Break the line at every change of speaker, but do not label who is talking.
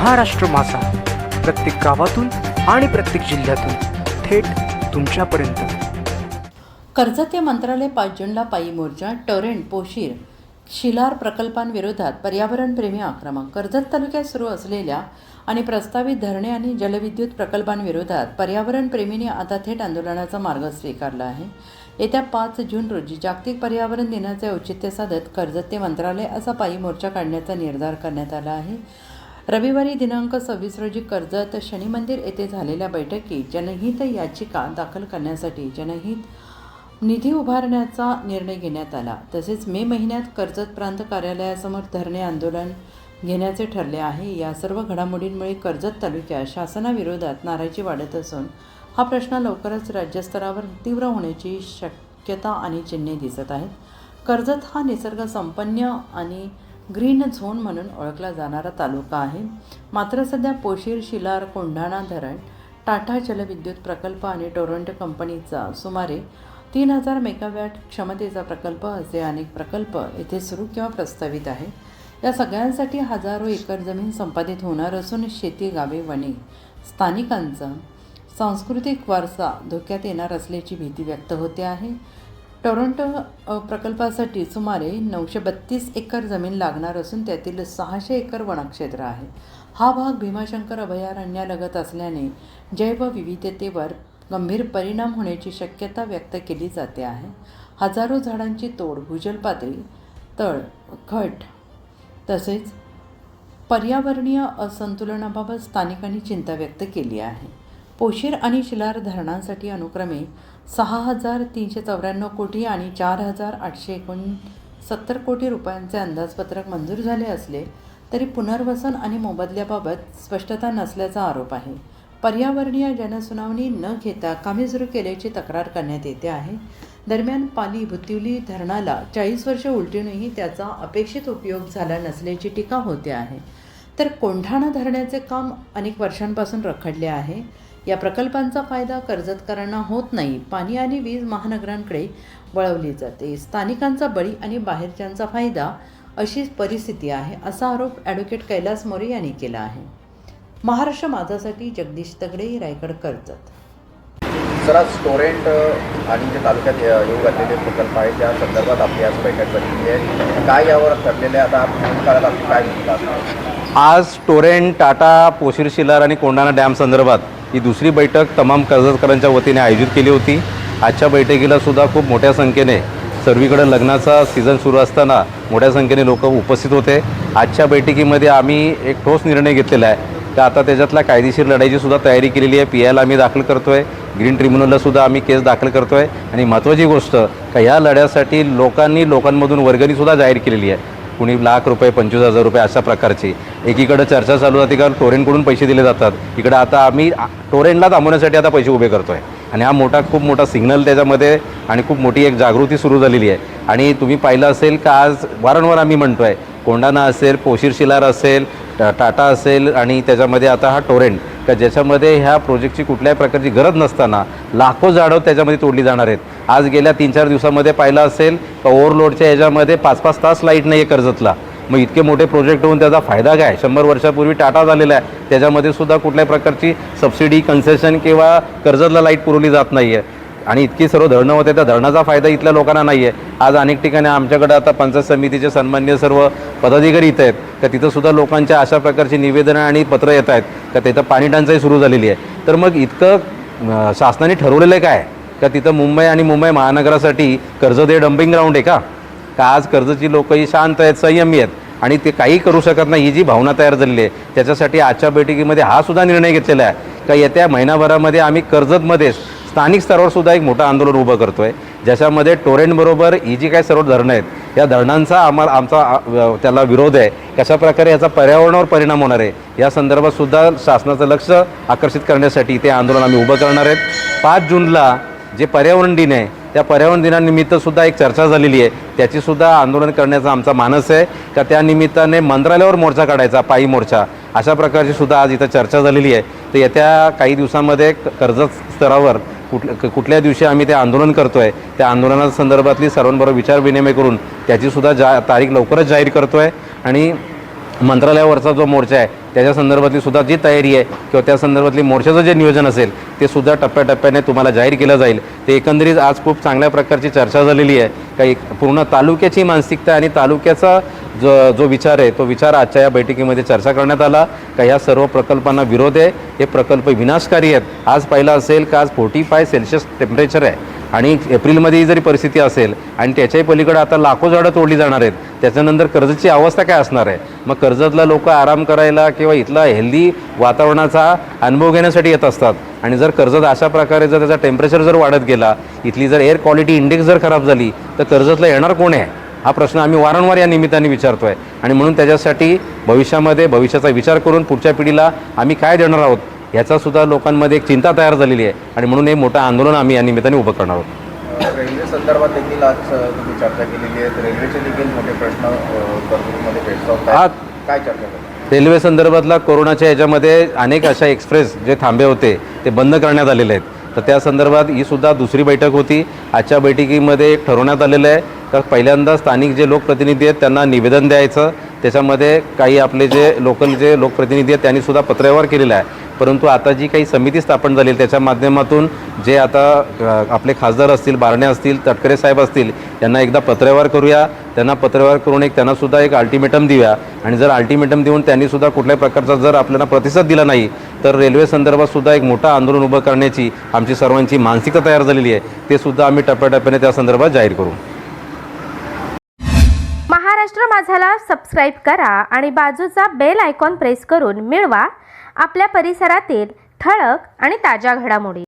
महाराष्ट्र माझा, प्रत्येक गावातून आणि प्रत्येक जिल्ह्यातून थेट तुमच्यापर्यंत।
कर्जत ते मंत्रालय 5 जूनला पायी मोर्चा, टोरेंट, पोशीर, शिलार प्रकल्पांविरोधात पर्यावरणप्रेमी आक्रमक। कर्जत तालुक्यात सुरू असलेल्या आणि प्रस्तावित धरणे आणि जलविद्युत प्रकल्पांविरोधात पर्यावरणप्रेमींनी आता थेट आंदोलनाचा मार्ग स्वीकारला आहे। येत्या 5 जून रोजी जागतिक पर्यावरण दिनाचे औचित्य साधत कर्जत ते मंत्रालय असा पायी मोर्चा काढण्याचा निर्धार करण्यात आला आहे। रविवारी दिनांक 26 रोजी कर्जत शनी मंदिर येथे झालेल्या बैठकीत जनहित याचिका दाखल करण्यासाठी जनहित निधी उभारण्याचा निर्णय घेण्यात आला। तसेच मे महिन्यात कर्जत प्रांत कार्यालयासमोर धरणे आंदोलन घेण्याचे ठरले आहे। या सर्व घडामोडींमुळे कर्जत तालुक्यात शासनाविरोधात नाराजी वाढत असून हा प्रश्न लवकरच राज्यस्तरावर तीव्र होण्याची शक्यता आणि चिन्हे दिसत आहेत। कर्जत हा निसर्ग संपन्न आणि ग्रीन झोन म्हणून ओळखला जाणारा तालुका आहे। मात्र सध्या पोशीर, शिलार, कोंढाणा धरण, टाटा जलविद्युत प्रकल्प आणि टोरंटो कंपनीचा सुमारे 3000 मेगावॅट क्षमतेचा प्रकल्प असे अनेक प्रकल्प येथे सुरू किंवा प्रस्तावित आहे। या सगळ्यांसाठी हजारो एकर जमीन संपादित होणार असून शेती, गावे, वने, स्थानिकांचा सांस्कृतिक वारसा धोक्यात येणार असल्याची भीती व्यक्त होते आहे। टोरंटो प्रकल्पासाठी सुमारे 932 एकर जमीन लागणार असून त्यातील 600 एकर वनक्षेत्र आहे। हा भाग भीमाशंकर अभयारण्यालगत असल्याने जैवविविधतेवर गंभीर परिणाम होण्याची शक्यता व्यक्त केली जाते आहे। हजारो झाडांची तोड, भूजल पातळी, तळ, घट तसेच पर्यावरणीय असंतुलनाबाबत स्थानिकांनी चिंता व्यक्त केली आहे। पोशीर आणि शिलार धरणांसाठी अनुक्रमे 6,394 कोटी आणि 4,869 कोटी रुपयांचे अंदाजपत्रक मंजूर झाले असले तरी पुनर्वसन आणि मोबदल्याबाबत स्पष्टता नसल्याचा आरोप आहे। पर्यावरणीय जनसुनावणी न घेता कामे सुरू केल्याची तक्रार करण्यात येते आहे। दरम्यान पाली भुतिवली धरणाला 40 वर्षे उलटूनही त्याचा अपेक्षित उपयोग झाला नसल्याची टीका होते आहे। तर कोंढाणा धरणाचे काम अनेक वर्षांपासून रखडले आहे। या प्रकल्पांचा फायदा कर्जतकरांना होत नाही। पाणी आणि वीज महानगरांकडे वळवली जाते। स्थानिकांचा बळी आणि बाहेरच्यांचा फायदा अशी परिस्थिती आहे, असा आरोप ॲडव्होकेट कैलास मोरे यांनी केला आहे। महाराष्ट्र माझासाठी जगदीश तगडे, रायगड, कर्जत।
सर, आज टोरेंट आणि जे तालुक्यात येऊ घातलेले प्रकल्प आहेत त्या संदर्भात आपली आज बैठक झालेली आहे। काय यावर ठरलेले आता काळात आपली काय भूमिका असणार?
आज टोरेंट, टाटा, पोशीर, शिलार आणि कोंढाणा डॅम संदर्भात ही दुसरी बैठक तमाम कर्जतकरांच्या वतीने आयोजित केली होती। आजच्या बैठकीला सुद्धा खूप मोठ्या संख्येने, सर्वीकडे लग्नाचा सीझन सुरू असताना मोठ्या संख्येने लोक उपस्थित होते। आजच्या बैठकीमध्ये आम्ही एक ठोस निर्णय घेतलेला आहे की आता त्याच्यातल्या कायदेशीर लढाईची सुद्धा तयारी केलेली आहे। PIL आम्ही दाखल करतो आहे, ग्रीन ट्रिब्युनलला सुद्धा आम्ही केस दाखल करतो आहे आणि महत्त्वाची गोष्ट का ह्या लढ्यासाठी लोकांमधून वर्गणीसुद्धा जाहीर केलेली आहे। कुणी ₹1,00,000, ₹25,000 अशा प्रकारची। एकीकडे चर्चा चालू होती का टोरेंटकडून पैसे दिले जातात, इकडे आता आम्ही टोरेंटला थांबवण्यासाठी आता पैसे उभे करतो आहे आणि हा खूप मोठा सिग्नल त्याच्यामध्ये आणि खूप मोठी एक जागृती सुरू झालेली आहे। आणि तुम्ही पाहिलं असेल का आज वारंवार आम्ही म्हणतो आहे, कोंढाणा असेल, पोशीर, शिलार असेल, टाटा असेल आणि त्याच्यामध्ये आता हा टोरेंट का ज्याच्यामध्ये ह्या प्रोजेक्टची कुठल्याही प्रकारची गरज नसताना लाखो झाडं त्याच्यामध्ये तोडली जाणार आहेत। आज गेल्या 3-4 दिवसामध्ये पाहिलं असेल का ओव्हरलोडच्या ह्याच्यामध्ये 5-5 तास लाईट नाही आहे कर्जतला। मग इतके मोठे प्रोजेक्ट होऊन त्याचा फायदा काय? 100 वर्षापूर्वी टाटा झालेला आहे, त्याच्यामध्ये सुद्धा कुठल्याही प्रकारची सबसिडी, कन्सेशन किंवा कर्जतला लाईट पुरवली जात नाही आहे आणि इतकी सर्व धरणं होते, त्या धरणाचा फायदा इथल्या लोकांना नाही आहे। आज अनेक ठिकाणी आमच्याकडे आता पंचायत समितीचे सन्माननीय सर्व पदाधिकारी इथं आहेत का तिथंसुद्धा लोकांच्या अशा प्रकारची निवेदनं आणि पत्र येत आहेत का तिथं पाणी टंचाई सुरू झालेली आहे। तर मग इतकं शासनाने ठरवलेलं आहे काय का तिथं मुंबई आणि मुंबई महानगरासाठी कर्जत हे डम्पिंग ग्राउंड आहे का? आज कर्जतची लोक ही शांत आहेत, संयमी आहेत आणि ते काही करू शकत नाही, ही जी भावना तयार झालेली आहे। त्याच्यासाठी आजच्या बैठकीमध्ये हा सुद्धा निर्णय घेतलेला आहे का येत्या महिनाभरामध्ये आम्ही कर्जतमध्ये स्थानिक स्तरावर सुद्धा एक मोठं आंदोलन उभं करतो आहे, ज्याच्यामध्ये टोरेंटबरोबर ही जी काही सर्व धरणं आहेत या धरणांचा आमचा त्याला विरोध आहे। कशाप्रकारे याचा पर्यावरणावर परिणाम होणार आहे या संदर्भात सुद्धा शासनाचं लक्ष आकर्षित करण्यासाठी ते आंदोलन आम्ही उभं करणार आहेत। 5 जूनला जे पर्यावरण दिन आहे त्या पर्यावरण दिनानिमित्त सुद्धा एक चर्चा झालेली आहे, त्याचीसुद्धा आंदोलन करण्याचा आमचा मानस आहे का त्या निमित्ताने मंत्रालयावर मोर्चा काढायचा, पायी मोर्चा, अशा प्रकारची सुद्धा आज इथं चर्चा झालेली आहे। तर येत्या काही दिवसांमध्ये कर्जत स्तरावर कुठल्या दिवशी आम्ही ते आंदोलन करतो आहे त्या आंदोलनासंदर्भातली सर्वांबरोबर विचार विनिमय करून त्याचीसुद्धा तारीख लवकरच जाहीर करतो आहे आणि मंत्रालयावरचा जो मोर्चा आहे त्याच्या संदर्भातली सुद्धा जी तयारी आहे किंवा त्या संदर्भातली मोर्चाचं जे नियोजन असेल ते सुद्धा टप्प्याटप्प्याने तुम्हाला जाहीर केलं जाईल. ते एकंदरीत आज खूप चांगल्या प्रकारची चर्चा झालेली आहे. काही पूर्ण तालुक्याची मानसिकता आणि तालुक्याचा जो विचार आहे तो विचार आजच्या या बैठकीमध्ये चर्चा करण्यात आला. का ह्या सर्व प्रकल्पांना विरोध आहे, हे प्रकल्प विनाशकारी आहेत. आज पाहिलं असेल का आज 45 सेल्सिअस टेम्परेचर आहे आणि एप्रिलमध्ये जरी परिस्थिती असेल आणि त्याच्याही पलीकडे आता लाखो झाडं तोडली जाणार आहेत. त्याच्यानंतर कर्जतची अवस्था काय असणार आहे? मग कर्जतला लोक आराम करायला किंवा इथला हेल्दी वातावरणाचा अनुभव घेण्यासाठी येत असतात आणि जर कर्जत अशा प्रकारे जर त्याचा टेम्परेचर जर वाढत गेला, इथली जर एअर क्वालिटी इंडेक्स जर खराब झाली तर कर्जतला येणार कोण आहे? हा प्रश्न आम्ही वारंवार या निमित्ताने विचारतो आहे आणि म्हणून त्याच्यासाठी भविष्याचा विचार करून पुढच्या पिढीला आम्ही काय देणार आहोत याचासुद्धा लोकांमध्ये एक चिंता तयार झालेली आहे आणि म्हणून हे मोठं आंदोलन आम्ही या निमित्ताने उभं करणार आहोत.
रेल्वे संदर्भात देखील आज तुम्ही चर्चा केलेली आहे. रेल्वेचे देखील मोठे प्रश्न कर्जतमध्ये भेडसावत आहेत. काय चर्चा करतात?
रेल्वे संदर्भातला कोरोनाच्या याच्यामध्ये अनेक अशा एक्सप्रेस जे थांबे होते ते बंद करण्यात आलेले आहेत. तर त्या संदर्भात ही सुद्धा दुसरी बैठक होती. आजच्या बैठकीमध्ये एक ठरवण्यात आलेलं आहे तर पहिल्यांदा स्थानिक जे लोकप्रतिनिधी आहेत त्यांना निवेदन द्यायचं. त्याच्यामध्ये काही आपले जे लोकप्रतिनिधी आहेत त्यांनी सुद्धा पत्रव्यवहार केलेला आहे. परंतु आता जी काही समिती स्थापन झाली आहे त्याच्या माध्यमातून जे आता आपले खासदार असतील, बारणे असतील, तटकरे साहेब असतील यांना एकदा पत्रव्यवहार करूया. त्यांना पत्रव्यवहार करून त्यांनासुद्धा एक अल्टिमेटम देऊया आणि जर अल्टिमेटम देऊन त्यांनीसुद्धा कुठल्याही प्रकारचा जर आपल्याला प्रतिसाद दिला नाही तर रेल्वे संदर्भात सुद्धा एक मोठं आंदोलन उभं करण्याची आमची सर्वांची मानसिकता तयार झालेली आहे. ते सुद्धा आम्ही टप्प्याटप्प्याने त्या संदर्भात जाहीर करू.
महाराष्ट्र माझाला सबस्क्राईब करा आणि बाजूचा बेल आयकॉन प्रेस करून मिळवा आपल्या परिसरातील ठळक आणि ताज्या घडामोडी.